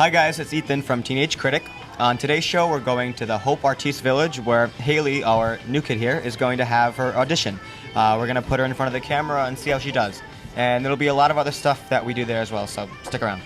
Hi guys, it's Ethan from Teenage Critic. On today's show, we're going to the Hope Artiste Village where Haley, our new kid here, is going to have her audition. We're going to put her in front of the camera and see how she does. And there'll be a lot of other stuff that we do there as well, so stick around.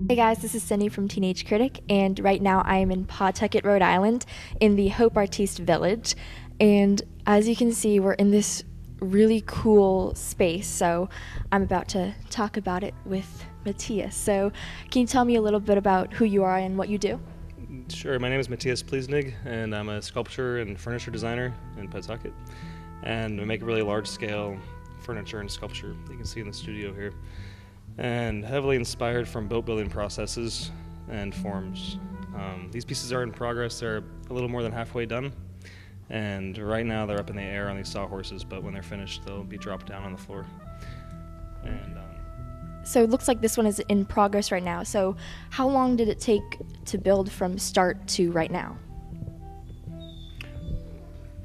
Hey guys, this is Cindy from Teenage Critic, and right now I am in Pawtucket, Rhode Island, in the Hope Artiste Village. And as you can see, we're in this really cool space, so I'm about to talk about it with Matthias. So can you tell me a little bit about who you are and what you do? Sure, my name is Matthias Pliesnig, and I'm a sculpture and furniture designer in Pawtucket. And we make really large-scale furniture and sculpture that you can see in the studio here. And heavily inspired from boat building processes and forms. These pieces are in progress. They're a little more than halfway done, and right now they're up in the air on these sawhorses, but when they're finished they'll be dropped down on the floor. And So it looks like this one is in progress right now. So how long did it take to build from start to right now?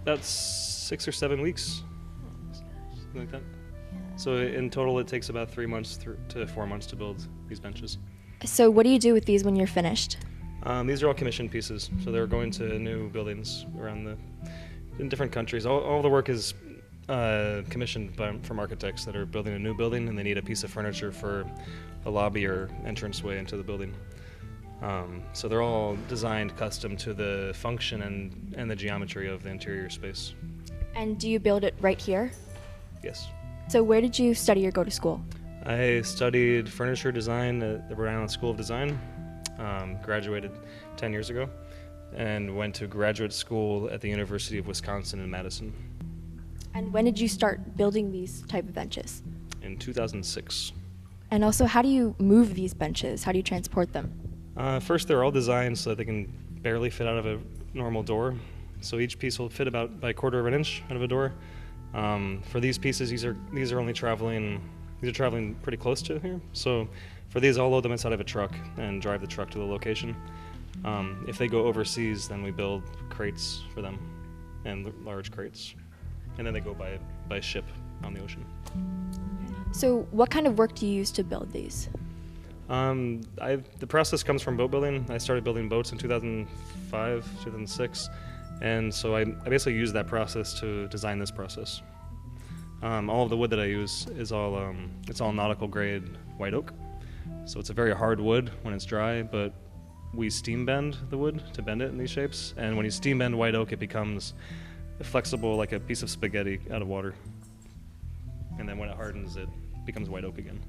about 6 or 7 weeks, something like that. So in total it takes about 3 months to 4 months to build these benches. So what do you do with these when you're finished? These are all commissioned pieces, so they're going to new buildings in different countries. All the work is commissioned from architects that are building a new building, and they need a piece of furniture for a lobby or entranceway into the building. So they're all designed custom to the function and the geometry of the interior space. And do you build it right here? Yes. So where did you study or go to school? I studied furniture design at the Rhode Island School of Design, graduated 10 years ago, and went to graduate school at the University of Wisconsin in Madison. And when did you start building these type of benches? In 2006. And also, how do you move these benches? How do you transport them? First, they're all designed so that they can barely fit out of a normal door. So each piece will fit about by a quarter of an inch out of a door. For these pieces, these are only traveling pretty close to here. So for these, I'll load them inside of a truck and drive the truck to the location. If they go overseas, then we build crates for them, and large crates, and then they go by ship on the ocean. So what kind of work do you use to build these? The process comes from boat building. I started building boats in 2005, 2006. And so I basically use that process to design this process. All of the wood that I use is it's all nautical grade white oak. So it's a very hard wood when it's dry, but we steam bend the wood to bend it in these shapes. And when you steam bend white oak, it becomes flexible like a piece of spaghetti out of water. And then when it hardens, it becomes white oak again.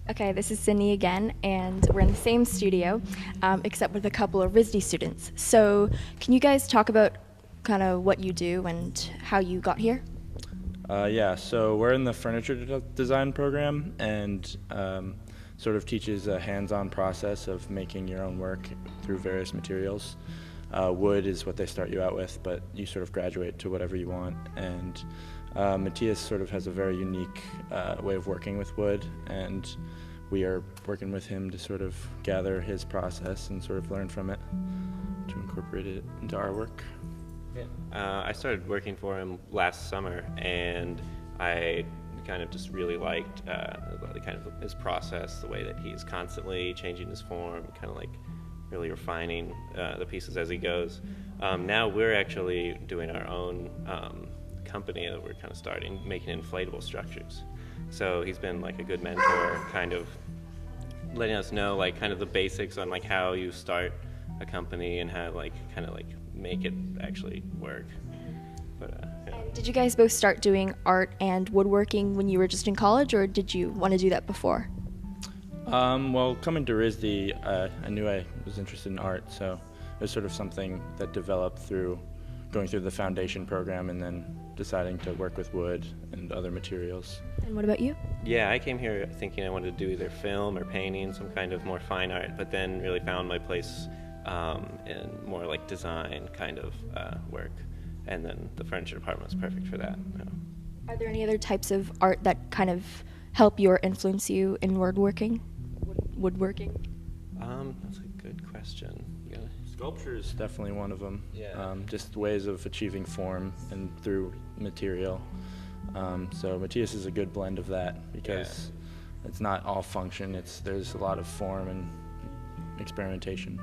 Okay, this is Sydney again, and we're in the same studio, except with a couple of RISD students. So, can you guys talk about kind of what you do and how you got here? Yeah, so we're in the furniture design program, and sort of teaches a hands-on process of making your own work through various materials. Wood is what they start you out with, but you sort of graduate to whatever you want. And Matthias sort of has a very unique way of working with wood, and we are working with him to sort of gather his process and sort of learn from it to incorporate it into our work. I started working for him last summer, and I kind of just really liked kind of his process, the way that he's constantly changing his form, kind of like really refining the pieces as he goes. Now we're actually doing our own company that we're kind of starting, making inflatable structures. So he's been like a good mentor, kind of letting us know like kind of the basics on like how you start a company and how like kind of like make it actually work. But yeah. And did you guys both start doing art and woodworking when you were just in college, or did you want to do that before? Well, coming to RISD, I knew I was interested in art, so it was sort of something that developed through going through the foundation program and then deciding to work with wood and other materials. And what about you? Yeah, I came here thinking I wanted to do either film or painting, some kind of more fine art, but then really found my place in more like design kind of work. And then the furniture department was perfect for that. Yeah. Are there any other types of art that kind of help you or influence you in woodworking? That's a good question. You gotta... Sculpture is definitely one of them. Yeah. Just ways of achieving form and through material. So Matthias is a good blend of that because it's not all function. There's a lot of form and experimentation.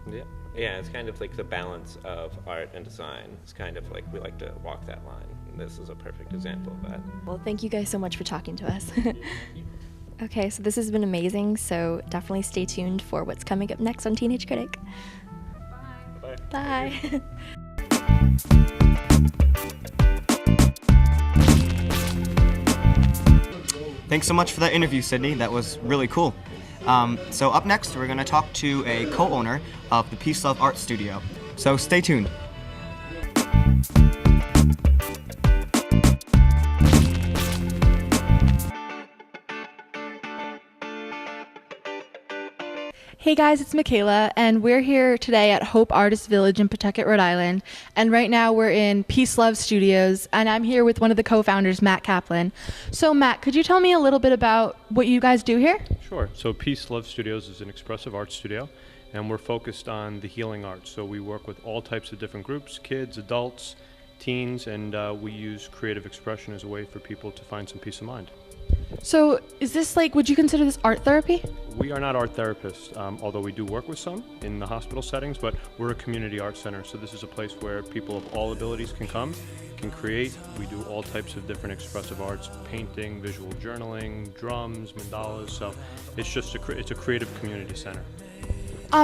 So. Yeah, it's kind of like the balance of art and design. It's kind of like we like to walk that line. And this is a perfect example of that. Well, thank you guys so much for talking to us. Okay, so this has been amazing, so definitely stay tuned for what's coming up next on Teenage Critic. Bye. Bye. Thanks so much for that interview, Sydney. That was really cool. So up next, we're going to talk to a co-owner of the Peace Love Art Studio. So stay tuned. Hey guys, it's Michaela, and we're here today at Hope Artist Village in Pawtucket, Rhode Island. And right now we're in Peace Love Studios, and I'm here with one of the co-founders, Matt Kaplan. So Matt, could you tell me a little bit about what you guys do here? Sure. So Peace Love Studios is an expressive art studio, and we're focused on the healing arts. So we work with all types of different groups, kids, adults, teens, and we use creative expression as a way for people to find some peace of mind. So is this like, would you consider this art therapy? We are not art therapists, although we do work with some in the hospital settings, but we're a community art center. So this is a place where people of all abilities can come, can create. We do all types of different expressive arts, painting, visual journaling, drums, mandalas. So it's just it's a creative community center.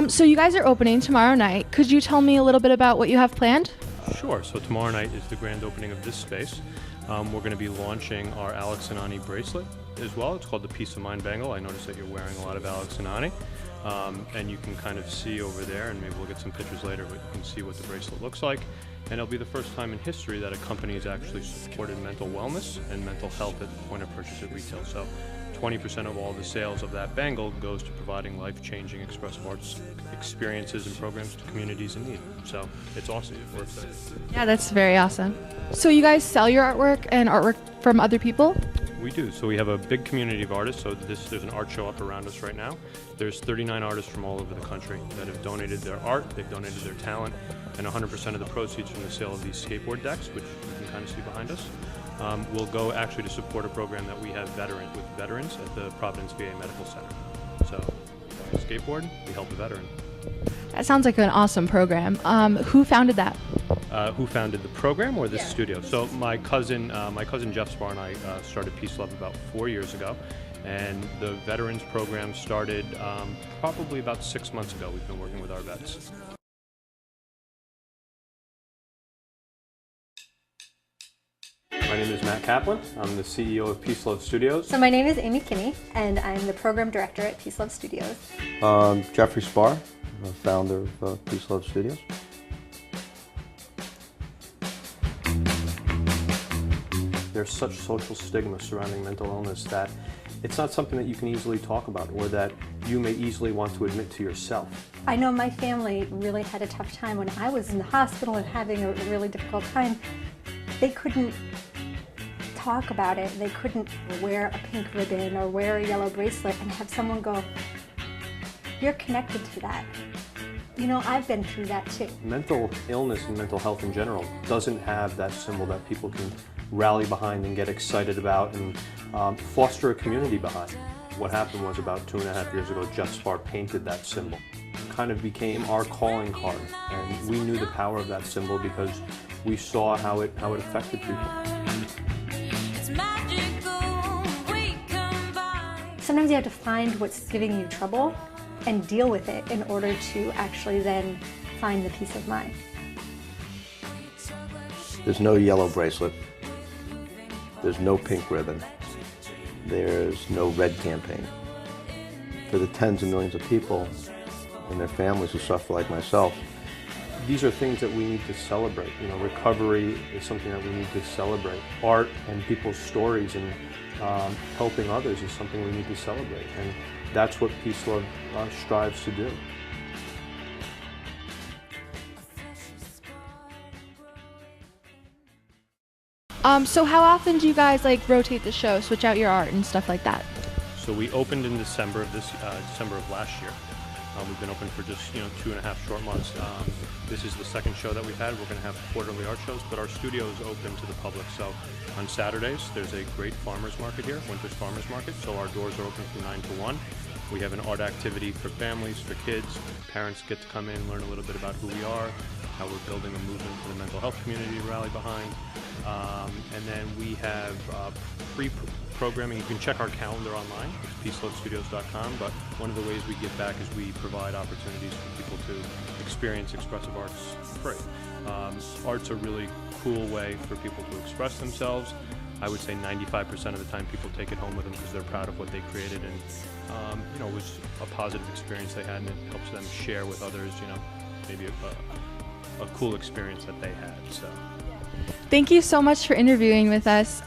So you guys are opening tomorrow night. Could you tell me a little bit about what you have planned? Sure. So tomorrow night is the grand opening of this space. We're going to be launching our Alex and Ani bracelet as well. It's called the Peace of Mind Bangle. I noticed that you're wearing a lot of Alex and Ani. And you can kind of see over there, and maybe we'll get some pictures later, but you can see what the bracelet looks like. And it'll be the first time in history that a company has actually supported mental wellness and mental health at the point of purchase at retail. So 20% of all the sales of that bangle goes to providing life-changing expressive arts experiences and programs to communities in need. So it's awesome. Yeah, that's very awesome. So you guys sell your artwork and artwork from other people? We do. So we have a big community of artists. So there's an art show up around us right now. There's 39 artists from all over the country that have donated their art, they've donated their talent, and 100% of the proceeds from the sale of these skateboard decks, which you can kind of see behind us, will go actually to support a program that we have with veterans at the Providence VA Medical Center. So skateboard, we help the veteran. That sounds like an awesome program. Who founded that? Who founded the program or this studio? So my cousin Jeff Spar and I started Peace Love about 4 years ago, and the veterans program started probably about 6 months ago. We've been working with our vets. My name name is Matt Kaplan. I'm the CEO of Peace Love Studios. So my name is Amy Kinney, and I'm the program director at Peace Love Studios. Jeffrey Spar, the founder of Peace Love Studios. There's such social stigma surrounding mental illness that it's not something that you can easily talk about or that you may easily want to admit to yourself. I know my family really had a tough time when I was in the hospital and having a really difficult time. They couldn't talk about it. They couldn't wear a pink ribbon or wear a yellow bracelet and have someone go, "You're connected to that." You know, I've been through that too. Mental illness and mental health in general doesn't have that symbol that people can rally behind and get excited about and foster a community behind. What happened was about 2.5 years ago, Jeff Spar painted that symbol. It kind of became our calling card, and we knew the power of that symbol because we saw how it affected people. Sometimes you have to find what's giving you trouble and deal with it in order to actually then find the peace of mind. There's no yellow bracelet. There's no pink ribbon. There's no red campaign. For the tens of millions of people and their families who suffer like myself, These are things that we need to celebrate. You know, recovery is something that we need to celebrate. Art and people's stories and helping others is something we need to celebrate. And that's what Peace Love strives to do. So how often do you guys like rotate the show, switch out your art and stuff like that? So we opened in December of last year. We've been open for just 2.5 short months. This is the second show that we've had. We're going to have quarterly art shows, but our studio is open to the public. So on Saturdays, there's a great farmers market here, Winter's Farmers Market. So our doors are open from 9 to 1. We have an art activity for families, for kids. Parents get to come in, learn a little bit about who we are, how we're building a movement for the mental health community to rally behind. And then we have free programming. You can check our calendar online. It's peacelovestudios.com. But one of the ways we give back is we provide opportunities for people to experience expressive arts for free. Art's a really cool way for people to express themselves. I would say 95% of the time people take it home with them because they're proud of what they created, and it was a positive experience they had, and it helps them share with others, maybe a cool experience that they had. So. Thank you so much for interviewing with us.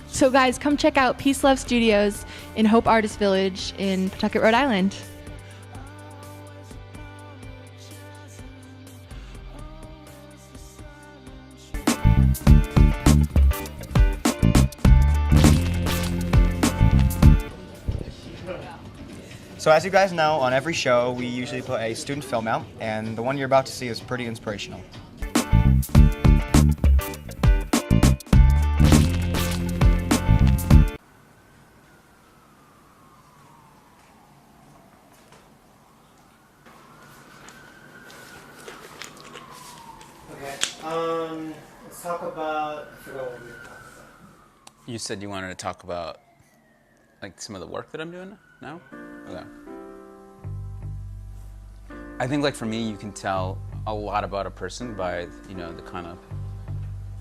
So guys, come check out Peace Love Studios in Hope Artist Village in Pawtucket, Rhode Island. So as you guys know, on every show we usually put a student film out, and the one you're about to see is pretty inspirational. Let's talk about, I forgot what we were talking about. You said you wanted to talk about like some of the work that I'm doing now? Okay. I think like for me, you can tell a lot about a person by, the kind of,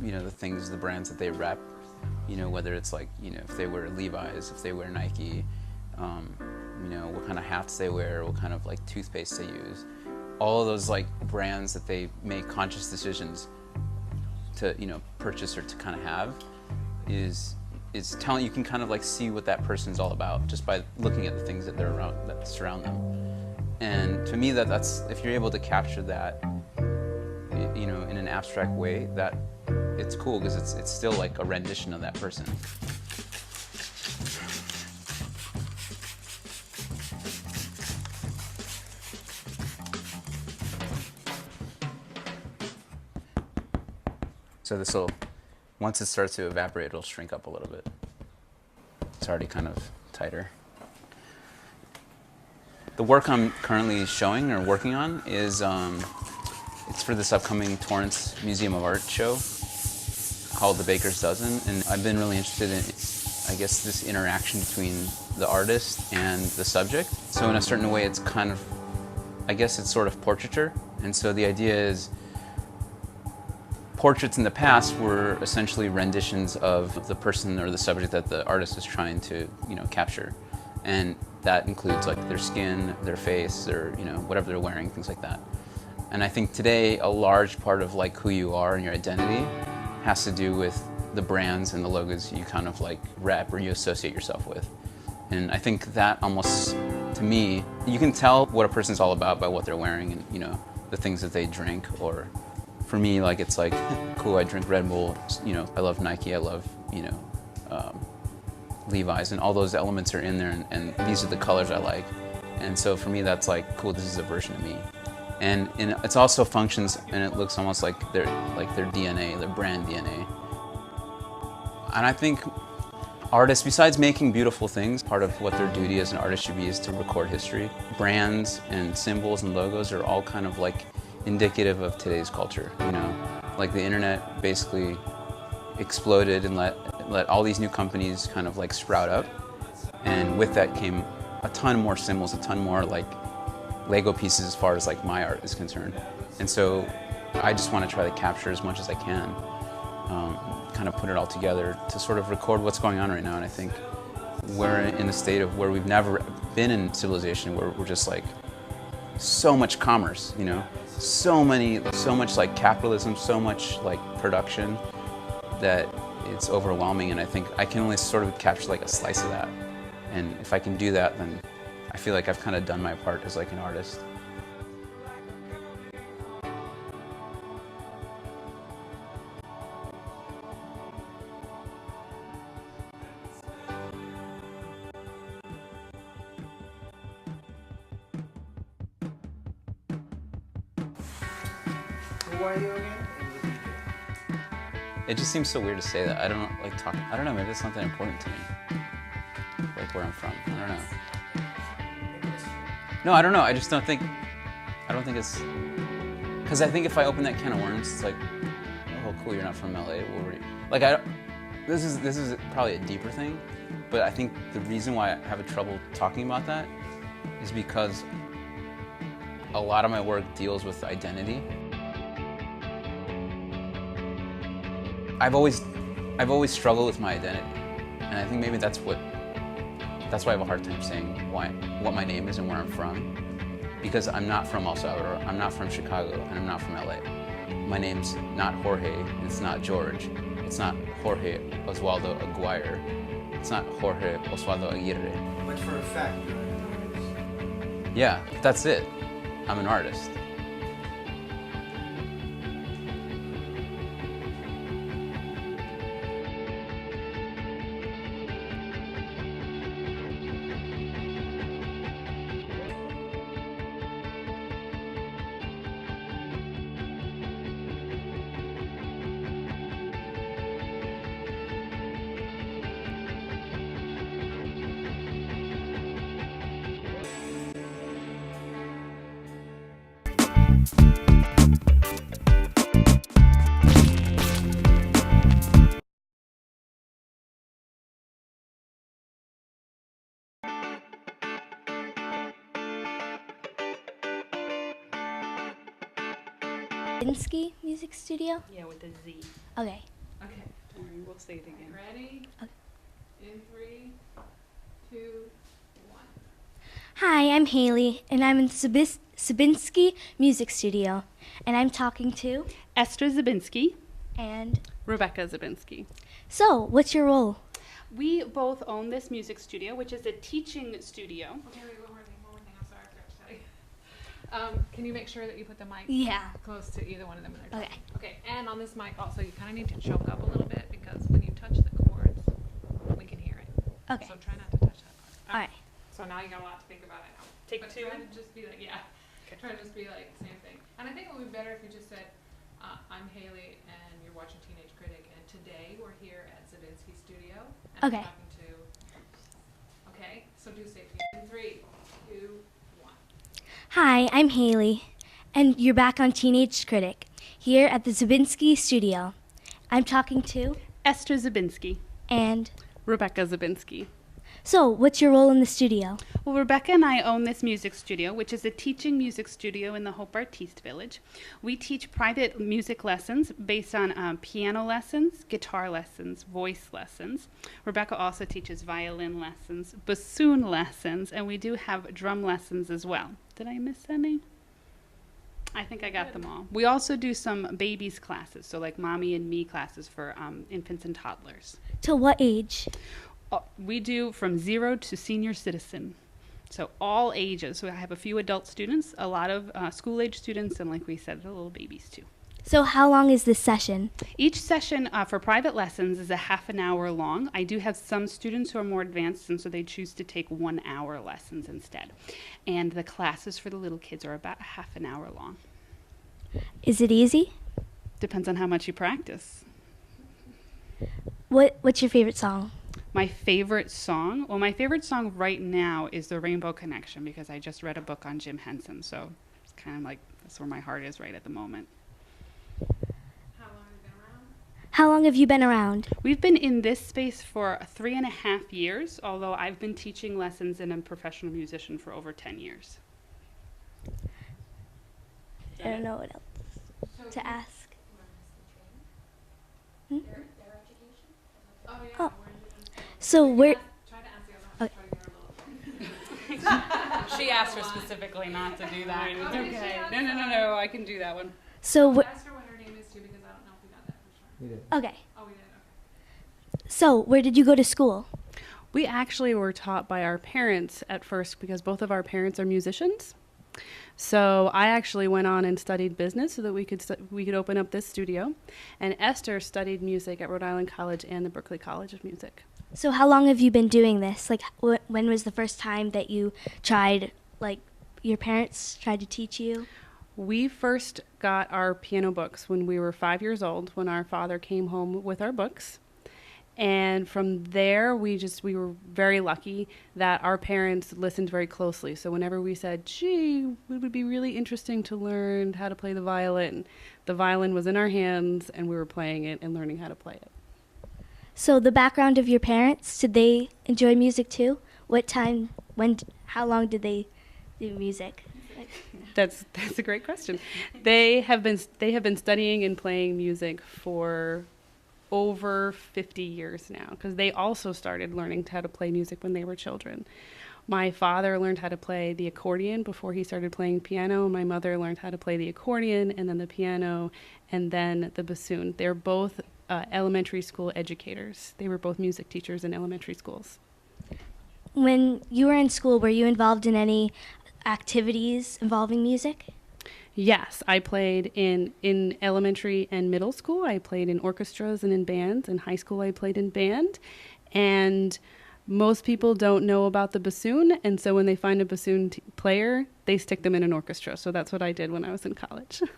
the things, the brands that they rep, whether it's like, if they wear Levi's, if they wear Nike, what kind of hats they wear, what kind of like toothpaste they use. All of those like brands that they make conscious decisions to, purchase or to kind of have is telling, you can kind of like see what that person's all about just by looking at the things that that surround them. And to me, that's if you're able to capture that, in an abstract way, that it's cool because it's still like a rendition of that person. So this will, once it starts to evaporate, it'll shrink up a little bit. It's already kind of tighter. The work I'm currently showing or working on is, it's for this upcoming Torrance Museum of Art show called The Baker's Dozen. And I've been really interested in, I guess, this interaction between the artist and the subject. So in a certain way, it's kind of, I guess it's sort of portraiture. And so the idea is, portraits in the past were essentially renditions of the person or the subject that the artist is trying to, capture. And that includes like their skin, their face, their, whatever they're wearing, things like that. And I think today a large part of like who you are and your identity has to do with the brands and the logos you kind of like rep or you associate yourself with. And I think that almost, to me, you can tell what a person's all about by what they're wearing and, the things that they drink. Or for me, like, it's like, cool, I drink Red Bull, I love Nike, I love, Levi's, and all those elements are in there, and these are the colors I like. And so for me, that's like, cool, this is a version of me. And it's also functions, and it looks almost like their DNA, their brand DNA. And I think artists, besides making beautiful things, part of what their duty as an artist should be is to record history. Brands and symbols and logos are all kind of like indicative of today's culture, Like the internet basically exploded and let all these new companies kind of like sprout up. And with that came a ton more symbols, a ton more like Lego pieces as far as like my art is concerned. And so I just want to try to capture as much as I can. Kind of put it all together to sort of record what's going on right now. And I think we're in a state of where we've never been in civilization, where we're just like so much commerce, so much like capitalism, so much like production that it's overwhelming. And I think I can only sort of capture like a slice of that. And if I can do that, then I feel like I've kind of done my part as like an artist. Who are you again? It just seems so weird to say that. I don't like talk. I don't know. Maybe it's not that important to me. Like where I'm from. I don't know. No, I don't know. I just don't think. I don't think it's. Because I think if I open that can of worms, it's like, oh, cool, you're not from LA. Like I don't. This is probably a deeper thing, but I think the reason why I have trouble talking about that is because a lot of my work deals with identity. I've always struggled with my identity, and I think maybe that's why I have a hard time saying what my name is and where I'm from, because I'm not from El Salvador, I'm not from Chicago, and I'm not from LA. My name's not Jorge, it's not George, it's not Jorge Oswaldo Aguirre, it's not Jorge Oswaldo Aguirre. But for a fact, you're an artist. Yeah, that's it. I'm an artist. Zabinski Music Studio? Yeah, with a Z. Okay. Okay. We'll say it again. Ready? Okay. In 3, 2, 1. Hi, I'm Haley, and I'm in Zabinski Music Studio, and I'm talking to Esther Zabinski. And Rebecca Zabinski. So, what's your role? We both own this music studio, which is a teaching studio. Okay, wait, one more thing. I'm sorry, I forgot to tell you. Can you make sure that you put the mic close to either one of them when they're talking? Okay, and on this mic also, you kind of need to choke up a little bit because when you touch the chords, we can hear it. Okay. So try not to touch that part. All right. So now you got a lot to think about it now. Take but 2. Try to just be like, try to just be like the same thing. And I think it would be better if you just said, I'm Haley and you're watching Teenage Critic, and today we're here at Zabinski Studio. And Okay. I'm talking to, okay, so do say it in 3, 2, 1. Hi, I'm Haley, and you're back on Teenage Critic, here at the Zabinski Studio. I'm talking to Esther Zabinski. And Rebecca Zabinski. So, what's your role in the studio? Well, Rebecca and I own this music studio, which is a teaching music studio in the Hope Artiste Village. We teach private music lessons based on piano lessons, guitar lessons, voice lessons. Rebecca also teaches violin lessons, bassoon lessons, and we do have drum lessons as well. Did I miss any? I think I got them all. We also do some babies classes, so like mommy and me classes for infants and toddlers. To what age? We do from 0 to senior citizen. So all ages. So I have a few adult students, a lot of school-age students, and like we said, the little babies too. So how long is this session? Each session for private lessons is a half an hour long. I do have some students who are more advanced, and so they choose to take 1 hour lessons instead. And the classes for the little kids are about half an hour long. Is it easy? Depends on how much you practice. What's your favorite song? My favorite song? Well, my favorite song right now is The Rainbow Connection, because I just read a book on Jim Henson, so it's kind of like that's where my heart is right at the moment. How long have you been around? We've been in this space for 3.5 years, although I've been teaching lessons and I'm a professional musician for over 10 years. I don't know what else to ask. Hmm? Oh. So where... She asked her specifically not to do that. Okay. No, I can do that one. So Ask her what her name is too, because I don't know if we got that for sure. We did. Okay. Oh, we did. Okay. So where did you go to school? We actually were taught by our parents at first because both of our parents are musicians. So I actually went on and studied business so that we could open up this studio. And Esther studied music at Rhode Island College and the Berklee College of Music. So how long have you been doing this? Like, when was the first time that you tried, like, your parents tried to teach you? We first got our piano books when we were 5 years old, when our father came home with our books. And from there, we were very lucky that our parents listened very closely. So whenever we said, gee, it would be really interesting to learn how to play the violin was in our hands and we were playing it and learning how to play it. So the background of your parents, did they enjoy music too? How long did they do music? That's a great question. They have been studying and playing music for over 50 years now, because they also started learning how to play music when they were children. My father learned how to play the accordion before he started playing piano. My mother learned how to play the accordion and then the piano and then the bassoon. They're both elementary school educators. They were both music teachers in elementary schools. When you were in school, were you involved in any activities involving music? Yes, I played in elementary and middle school. I played in orchestras and in bands. In high school, I played in band. And most people don't know about the bassoon, and so when they find a bassoon player, they stick them in an orchestra. So that's what I did when I was in college. Can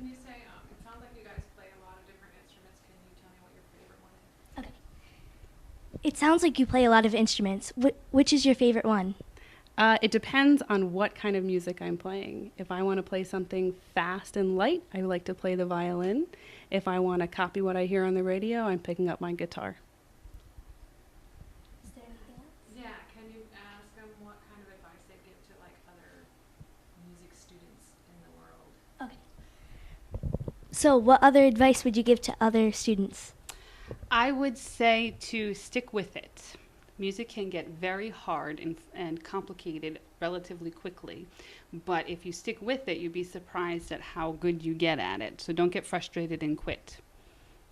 you say, it sounds like you guys play a lot of different instruments. Can you tell me what your favorite one is? Okay. It sounds like you play a lot of instruments. Which is your favorite one? It depends on what kind of music I'm playing. If I want to play something fast and light, I like to play the violin. If I want to copy what I hear on the radio, I'm picking up my guitar. Is there anything else? Yeah, can you ask them what kind of advice they give to like other music students in the world? Okay. So what other advice would you give to other students? I would say to stick with it. Music can get very hard and complicated relatively quickly, but if you stick with it, you'd be surprised at how good you get at it. So don't get frustrated and quit.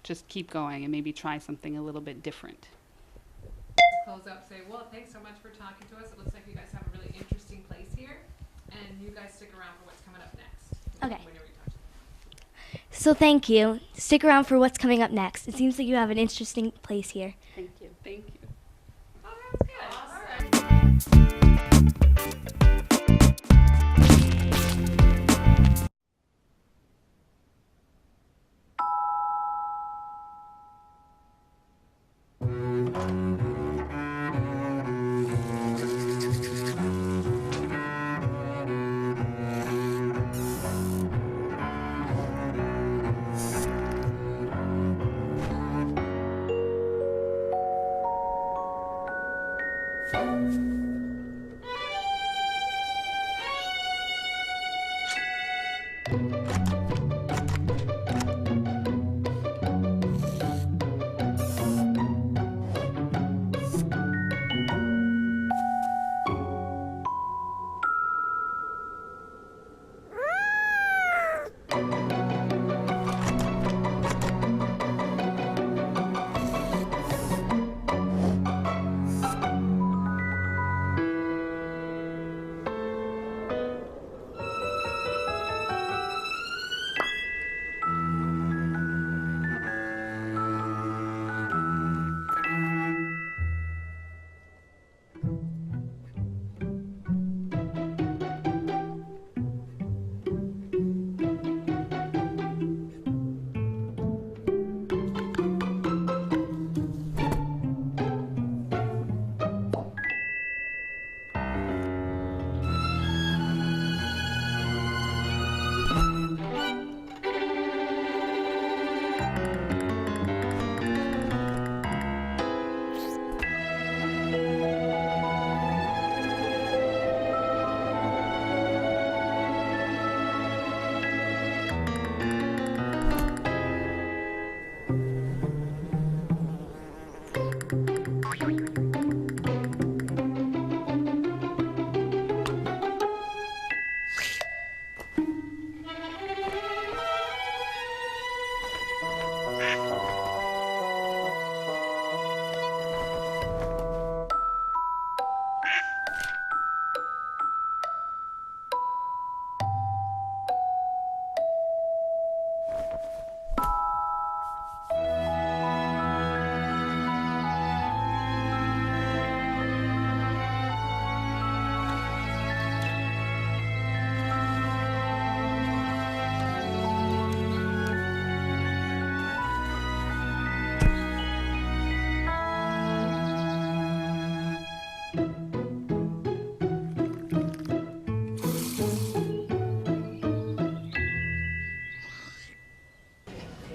Just keep going and maybe try something a little bit different. Close up, say, well, thanks so much for talking to us. It looks like you guys have a really interesting place here, and you guys stick around for what's coming up next. Okay. When you're touching. So thank you. Stick around for what's coming up next. It seems like you have an interesting place here. Thank you. Thank you.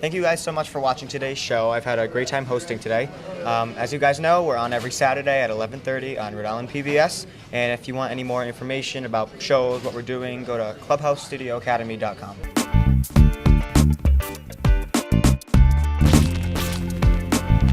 Thank you guys so much for watching today's show. I've had a great time hosting today. As you guys know, we're on every Saturday at 11:30 on Rhode Island PBS. And if you want any more information about shows, what we're doing, go to clubhousestudioacademy.com.